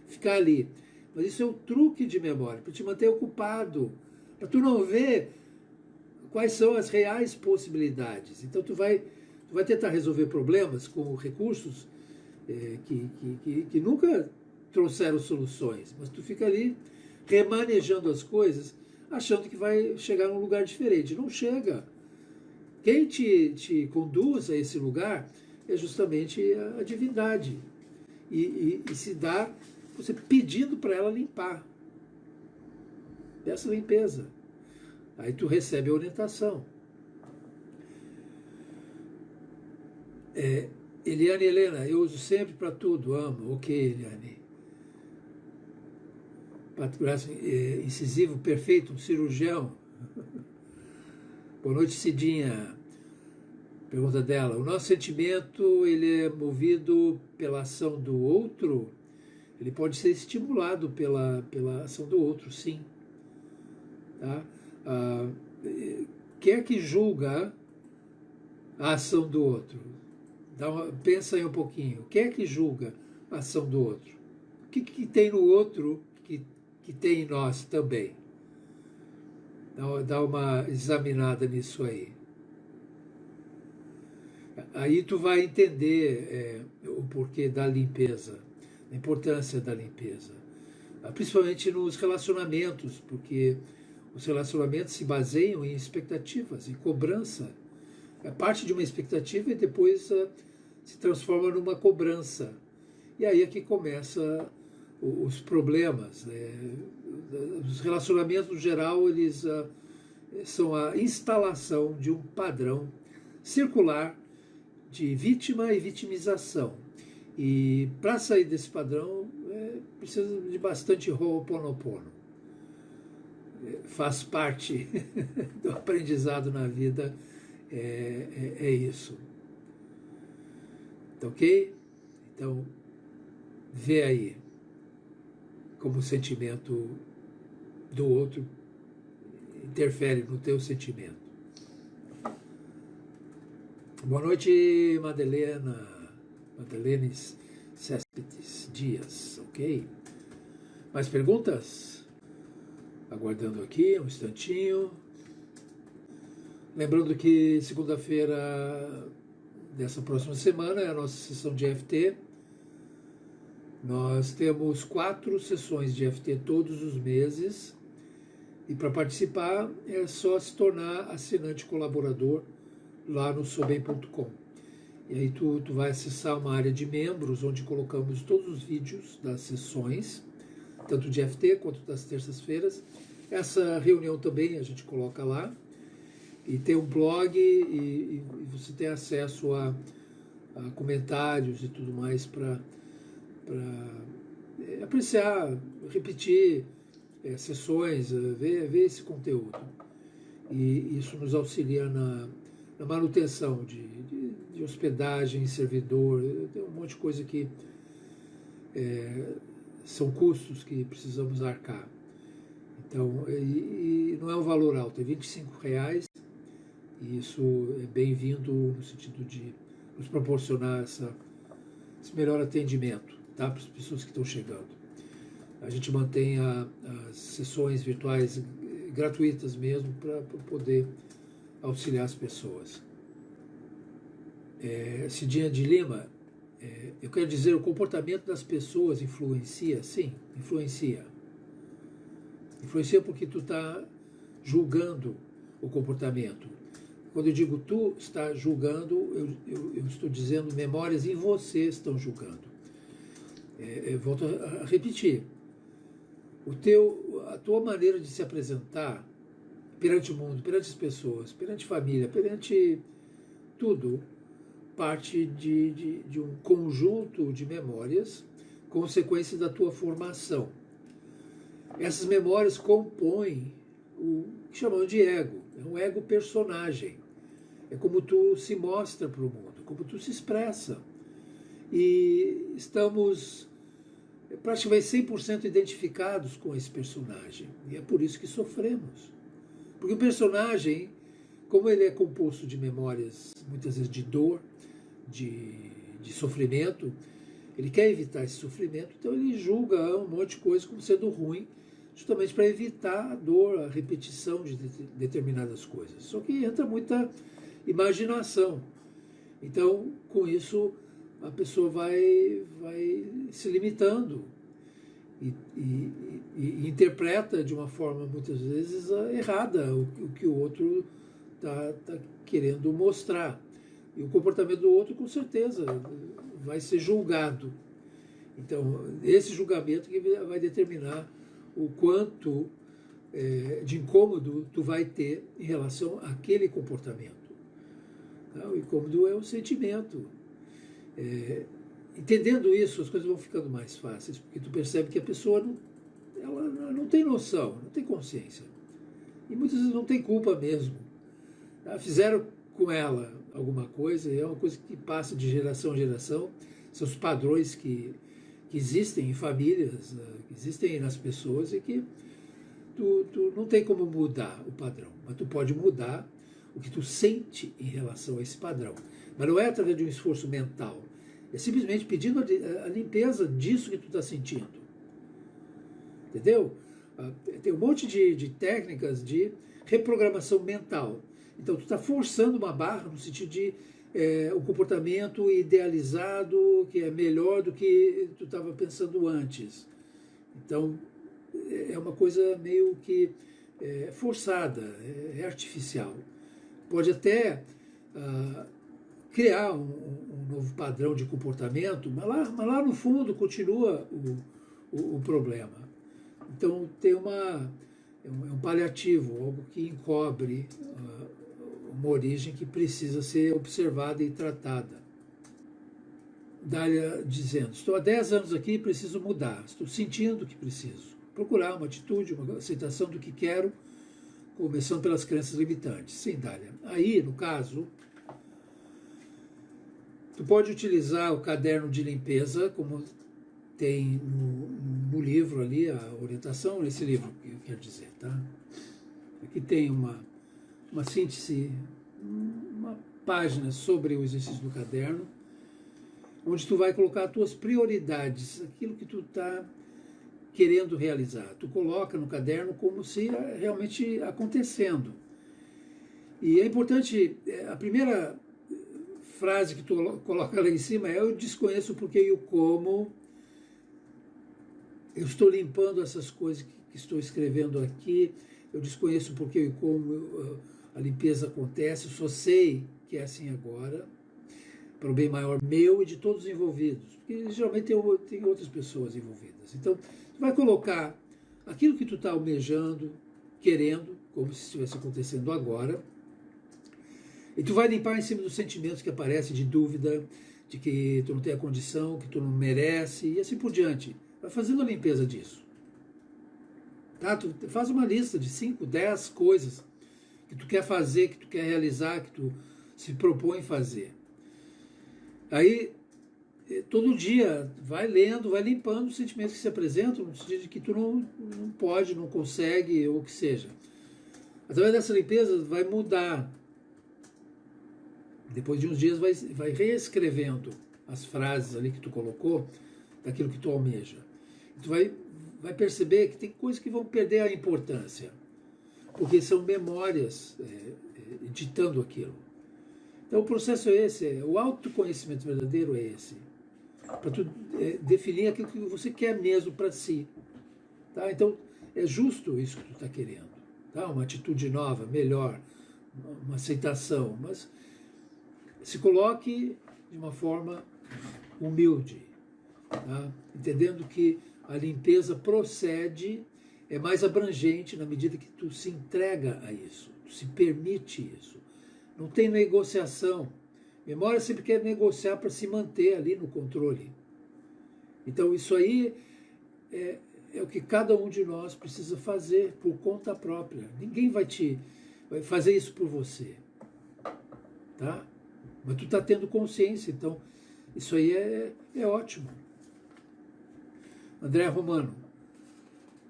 ficar ali. Mas isso é um truque de memória, para te manter ocupado, para tu não ver quais são as reais possibilidades. Então tu vai tentar resolver problemas com recursos que nunca trouxeram soluções, mas tu fica ali remanejando as coisas, achando que vai chegar num lugar diferente. Não chega. Quem te conduz a esse lugar é justamente a divindade. E se dá você pedindo para ela limpar. Essa limpeza. Aí tu recebe a orientação. Eliane Helena, eu uso sempre para tudo, amo. Ok, Eliane. Braço incisivo perfeito, um cirurgião. Boa noite, Cidinha. Pergunta dela: o nosso sentimento, ele é movido pela ação do outro? Ele pode ser estimulado pela ação do outro, sim. Tá? Quem é que julga a ação do outro? Pensa aí um pouquinho. Quem é que julga a ação do outro? O que tem no outro que tem em nós também? Dá uma examinada nisso aí. Aí tu vai entender o porquê da limpeza, a importância da limpeza. Principalmente nos relacionamentos, porque os relacionamentos se baseiam em expectativas, em cobrança. É parte de uma expectativa e depois se transforma numa cobrança. E aí é que começa os problemas. Os relacionamentos, no geral, eles são a instalação de um padrão circular de vítima e vitimização. E para sair desse padrão, precisa de bastante Ho'oponopono. Faz parte do aprendizado na vida, é isso. Tá ok? Então, vê aí como o sentimento do outro interfere no teu sentimento. Boa noite, Madeleine Céspedes Dias, ok? Mais perguntas? Aguardando aqui um instantinho. Lembrando que segunda-feira dessa próxima semana é a nossa sessão de EFT. Nós temos 4 sessões de EFT todos os meses. E para participar é só se tornar assinante colaborador lá no soubem.com. E aí tu vai acessar uma área de membros, onde colocamos todos os vídeos das sessões, tanto de EFT quanto das terças-feiras. Essa reunião também a gente coloca lá. E tem um blog e você tem acesso a comentários e tudo mais para apreciar, repetir sessões, ver esse conteúdo. E isso nos auxilia na manutenção de hospedagem, servidor, tem um monte de coisa que são custos que precisamos arcar. Então, e não é um valor alto, é R$25, e isso é bem-vindo no sentido de nos proporcionar esse melhor atendimento, tá, para as pessoas que estão chegando. A gente mantém as sessões virtuais gratuitas mesmo para poder auxiliar as pessoas. Cidinha de Lima, eu quero dizer, o comportamento das pessoas influencia? Sim, influencia. Influencia porque tu está julgando o comportamento. Quando eu digo tu está julgando, eu estou dizendo memórias em você estão julgando. Volto a repetir. A tua maneira de se apresentar perante o mundo, perante as pessoas, perante a família, perante tudo, parte de um conjunto de memórias, consequência da tua formação. Essas memórias compõem o que chamamos de ego. É um ego personagem. É como tu se mostra para o mundo, como tu se expressa. E estamos praticamente 100% identificados com esse personagem. E é por isso que sofremos. Porque o personagem, como ele é composto de memórias, muitas vezes de dor, de sofrimento, ele quer evitar esse sofrimento, então ele julga um monte de coisa como sendo ruim, justamente para evitar a dor, a repetição de determinadas coisas. Só que entra muita imaginação. Então, com isso, a pessoa vai se limitando e interpreta de uma forma, muitas vezes, errada o que o outro está querendo mostrar. E o comportamento do outro, com certeza, vai ser julgado. Então, esse julgamento que vai determinar o quanto de incômodo tu vai ter em relação àquele comportamento. Tá? O incômodo é um sentimento. Entendendo isso, as coisas vão ficando mais fáceis, porque tu percebe que a pessoa ela não tem noção, não tem consciência. E muitas vezes não tem culpa mesmo. Tá? Fizeram com ela alguma coisa, e é uma coisa que passa de geração em geração, são os padrões que existem em famílias, que existem nas pessoas e que tu não tem como mudar o padrão, mas tu pode mudar o que tu sente em relação a esse padrão. Mas não é através de um esforço mental, é simplesmente pedindo a limpeza disso que tu está sentindo. Entendeu? Tem um monte de técnicas de reprogramação mental. Então, tu está forçando uma barra no sentido de um comportamento idealizado que é melhor do que tu estava pensando antes. Então, é uma coisa meio que forçada, é artificial. Pode até criar um novo padrão de comportamento, mas lá no fundo continua o problema. Então, tem um paliativo, algo que encobre uma origem que precisa ser observada e tratada. Dália dizendo, estou há 10 anos aqui e preciso mudar, estou sentindo que preciso. Procurar uma atitude, uma aceitação do que quero, começando pelas crenças limitantes. Sim, Dália. Aí, no caso, tu pode utilizar o caderno de limpeza, como tem no livro ali, a orientação, nesse livro, que eu quero dizer, tá? Aqui tem uma síntese, uma página sobre o exercício do caderno, onde tu vai colocar as tuas prioridades, aquilo que tu está querendo realizar. Tu coloca no caderno como se realmente acontecendo. E é importante, a primeira frase que tu coloca lá em cima é: eu desconheço o porquê e o como, eu estou limpando essas coisas que estou escrevendo aqui, eu desconheço o porquê e como a limpeza acontece, eu só sei que é assim agora, para o bem maior meu e de todos os envolvidos, porque geralmente tem outras pessoas envolvidas. Então, tu vai colocar aquilo que tu está almejando, querendo, como se estivesse acontecendo agora, e tu vai limpar em cima dos sentimentos que aparecem de dúvida, de que tu não tem a condição, que tu não merece, e assim por diante. Vai fazendo a limpeza disso. Tá? Tu faz uma lista de 5, 10 coisas que tu quer fazer, que tu quer realizar, que tu se propõe fazer. Aí, todo dia, vai lendo, vai limpando os sentimentos que se apresentam, no sentido de que tu não pode, não consegue, ou o que seja. Através dessa limpeza, vai mudar. Depois de uns dias, vai reescrevendo as frases ali que tu colocou, daquilo que tu almeja. Tu vai perceber que tem coisas que vão perder a importância, porque são memórias ditando aquilo. Então o processo é esse, o autoconhecimento verdadeiro é esse, para tu definir aquilo que você quer mesmo para si. Tá? Então é justo isso que tu está querendo, tá? Uma atitude nova, melhor, uma aceitação, mas se coloque de uma forma humilde, tá? Entendendo que a limpeza procede, é mais abrangente na medida que tu se entrega a isso, tu se permite isso. Não tem negociação. Memória sempre quer negociar para se manter ali no controle. Então isso aí é o que cada um de nós precisa fazer por conta própria. Ninguém vai fazer isso por você. Tá? Mas tu está tendo consciência, então isso aí é ótimo. André Romano,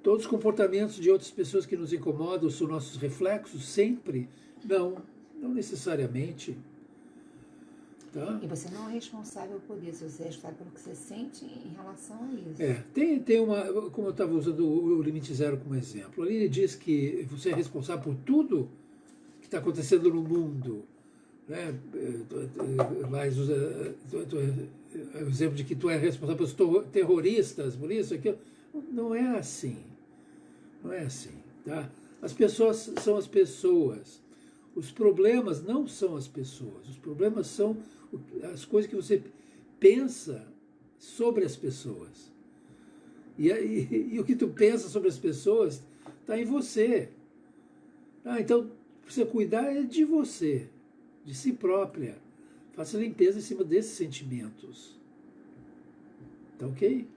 todos os comportamentos de outras pessoas que nos incomodam são nossos reflexos? Sempre? Não necessariamente. Tá? E você não é responsável por isso, você é responsável pelo que você sente em relação a isso. Tem uma, como eu estava usando o limite zero como exemplo, ali ele diz que você é responsável por tudo que está acontecendo no mundo. Né? Mas o exemplo de que tu é responsável pelos terroristas, por isso, aquilo. Não é assim. Não é assim. Tá? As pessoas são as pessoas. Os problemas não são as pessoas. Os problemas são as coisas que você pensa sobre as pessoas. E o que tu pensa sobre as pessoas está em você. Então, precisa cuidar de você, de si própria. Faça limpeza em cima desses sentimentos. Tá ok?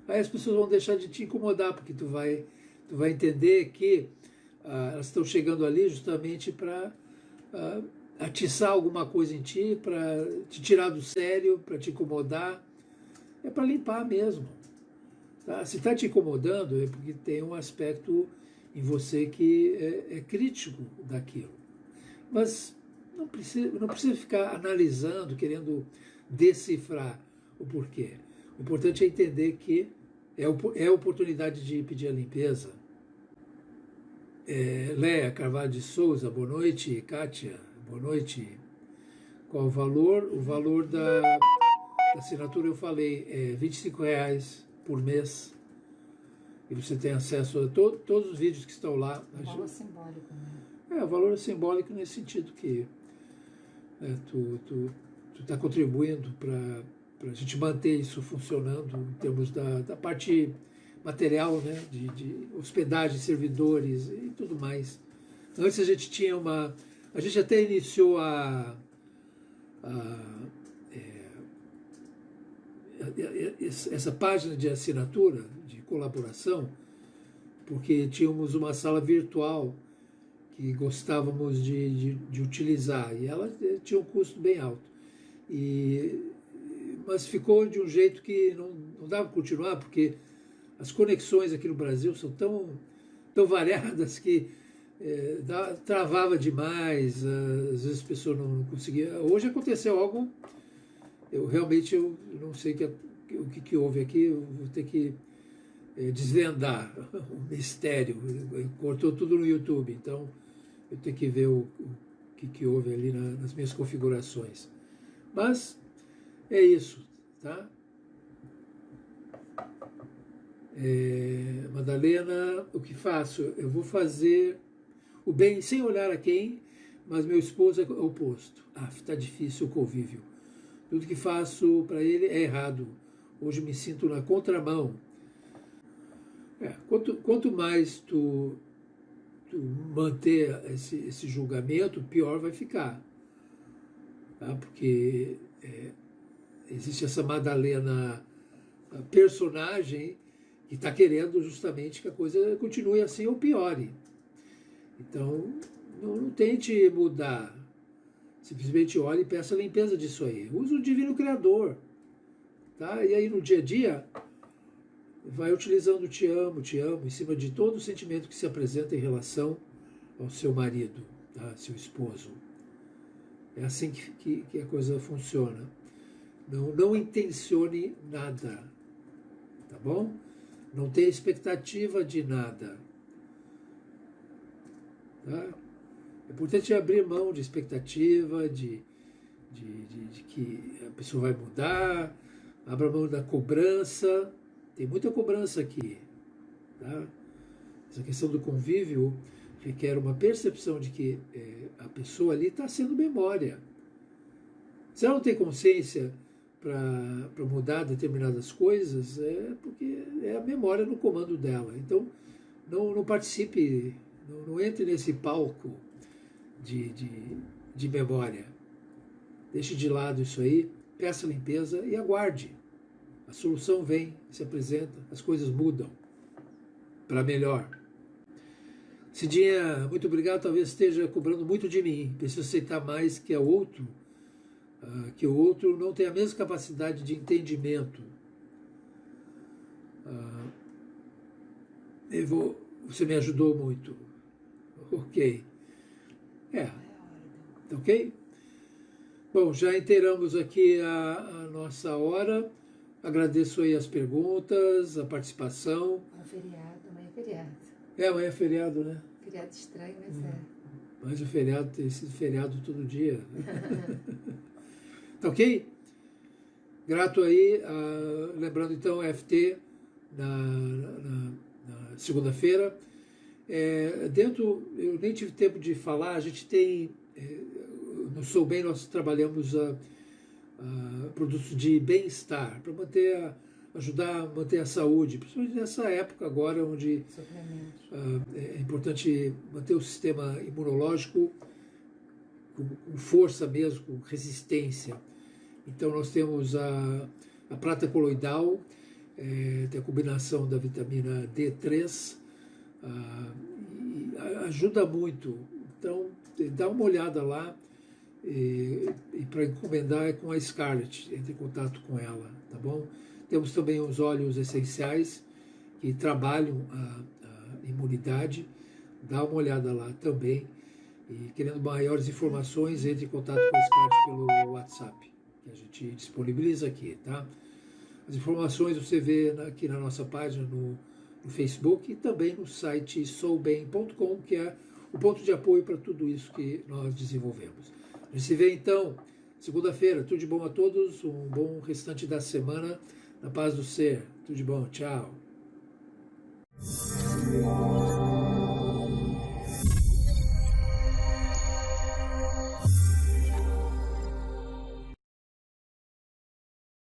Aí as pessoas vão deixar de te incomodar, porque tu vai entender que elas estão chegando ali justamente para atiçar alguma coisa em ti, para te tirar do sério, para te incomodar. É para limpar mesmo. Tá? Se está te incomodando é porque tem um aspecto em você que é crítico daquilo. Mas não precisa ficar analisando, querendo decifrar o porquê. O importante é entender que é a oportunidade de pedir a limpeza. Léa Carvalho de Souza, boa noite. Kátia, boa noite. Qual o valor? O valor da assinatura eu falei, é R$25 por mês. E você tem acesso a todos os vídeos que estão lá. Um valor simbólico, né? O valor é simbólico nesse sentido que tu está contribuindo para a gente manter isso funcionando em termos da parte material, né, de hospedagem, servidores e tudo mais. Antes a gente tinha a gente até iniciou essa página de assinatura, de colaboração, porque tínhamos uma sala virtual que gostávamos de utilizar, e ela tinha um custo bem alto. Mas ficou de um jeito que não dava para continuar, porque as conexões aqui no Brasil são tão variadas que travava demais, às vezes a pessoa não conseguia. Hoje aconteceu algo, eu realmente não sei o que houve aqui, eu vou ter que desvendar o mistério. Cortou tudo no YouTube, então eu tenho que ver o que houve ali nas minhas configurações. Mas é isso, tá? Madalena, o que faço? Eu vou fazer o bem sem olhar a quem, mas meu esposo é o oposto. Está difícil o convívio. Tudo que faço para ele é errado. Hoje me sinto na contramão. Quanto mais tu manter esse julgamento, pior vai ficar. Tá? Porque existe essa Madalena personagem que está querendo justamente que a coisa continue assim ou piore. Então, não tente mudar. Simplesmente olhe e peça a limpeza disso aí. Use o Divino Criador. Tá? E aí no dia a dia, vai utilizando te amo, em cima de todo o sentimento que se apresenta em relação ao seu marido, tá? Seu esposo. É assim que a coisa funciona. Não intencione nada, tá bom? Não tenha expectativa de nada. Tá? É importante abrir mão de expectativa, de que a pessoa vai mudar, abra mão da cobrança. Tem muita cobrança aqui. Tá? Essa questão do convívio requer uma percepção de que a pessoa ali está sendo memória. Se ela não tem consciência para mudar determinadas coisas, é porque é a memória no comando dela. Então, não participe, não entre nesse palco de memória. Deixe de lado isso aí, peça limpeza e aguarde. A solução vem, se apresenta, as coisas mudam para melhor. Cidinha, muito obrigado. Talvez esteja cobrando muito de mim. Preciso aceitar mais que o outro não tem a mesma capacidade de entendimento. Você me ajudou muito. Ok. Ok? Bom, já inteiramos aqui a nossa hora. Agradeço aí as perguntas, a participação. É um feriado, amanhã é feriado. Amanhã é feriado, né? Feriado estranho, mas é. Mas o feriado tem sido feriado todo dia. Tá ok? Grato aí. Lembrando então, FT na segunda-feira. Eu nem tive tempo de falar, a gente tem. No Sou Bem nós trabalhamos produtos de bem-estar, para ajudar a manter a saúde, principalmente nessa época agora onde é importante manter o sistema imunológico com força mesmo, com resistência. Então nós temos a prata coloidal, tem a combinação da vitamina D3, ajuda muito. Então dá uma olhada lá. E para encomendar é com a Scarlett, entre em contato com ela, tá bom? Temos também os óleos essenciais que trabalham a imunidade, dá uma olhada lá também. E querendo maiores informações, entre em contato com o Scott pelo WhatsApp, que a gente disponibiliza aqui, tá? As informações você vê aqui na nossa página no Facebook e também no site soubem.com, que é o ponto de apoio para tudo isso que nós desenvolvemos. A gente se vê então segunda-feira. Tudo de bom a todos, um bom restante da semana, na paz do ser. Tudo de bom, tchau.